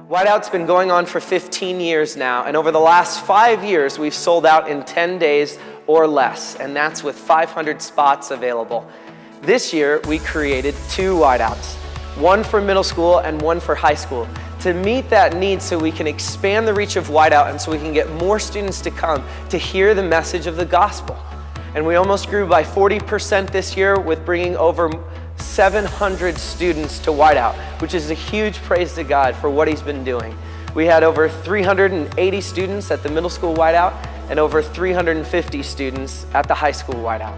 Whiteout's been going on for 15 years now, and over the last 5 years, we've sold out in 10 days or less, and that's with 500 spots available. This year, we created 2 Whiteouts, one for middle school and one for high school, to meet that need so we can expand the reach of Whiteout and so we can get more students to come to hear the message of the gospel. And we almost grew by 40% this year with bringing over 700 students to Whiteout, which is a huge praise to God for what he's been doing. We had over 380 students at the middle school Whiteout and over 350 students at the high school Whiteout.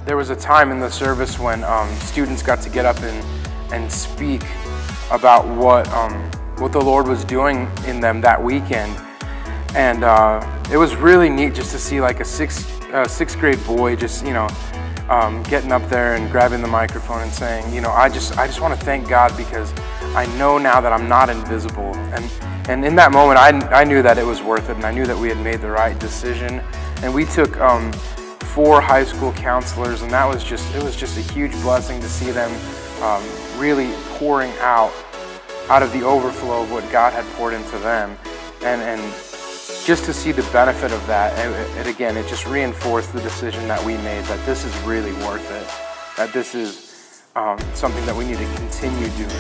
There was a time in the service when students got to get up and speak about what the Lord was doing in them that weekend. And it was really neat just to see like a sixth grade boy just, getting up there and grabbing the microphone and saying, I just want to thank God because I know now that I'm not invisible. And in that moment, I knew that it was worth it, and I knew that we had made the right decision. And we took 4 high school counselors, and it was just a huge blessing to see them really pouring out of the overflow of what God had poured into them. And just to see the benefit of that, it just reinforced the decision that we made, that this is really worth it, that this is something that we need to continue doing.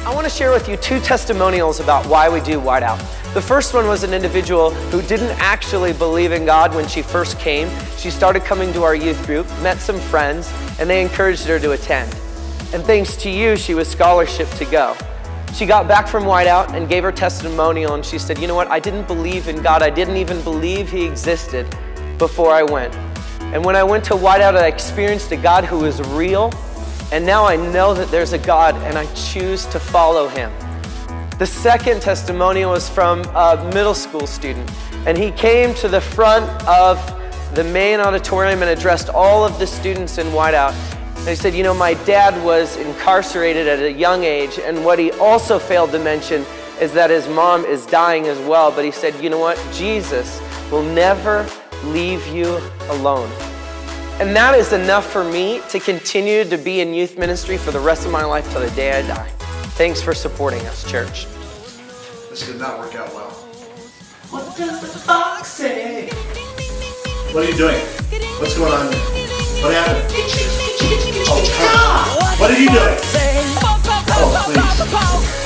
I want to share with you 2 testimonials about why we do Whiteout. The first one was an individual who didn't actually believe in God when she first came. She started coming to our youth group, met some friends, and they encouraged her to attend. And thanks to you, she was scholarship to go. She got back from Whiteout and gave her testimonial, and she said, you know what, I didn't believe in God. I didn't even believe he existed before I went. And when I went to Whiteout, I experienced a God who is real, and now I know that there's a God, and I choose to follow him. The second testimonial was from a middle school student, and he came to the front of the main auditorium and addressed all of the students in Whiteout. And he said, my dad was incarcerated at a young age, and what he also failed to mention is that his mom is dying as well. But he said, you know what? Jesus will never leave you alone. And that is enough for me to continue to be in youth ministry for the rest of my life till the day I die. Thanks for supporting us, church. This did not work out well. What does the fox say? What are you doing? What's going on? What happened? Oh, what are you doing? Oh, please.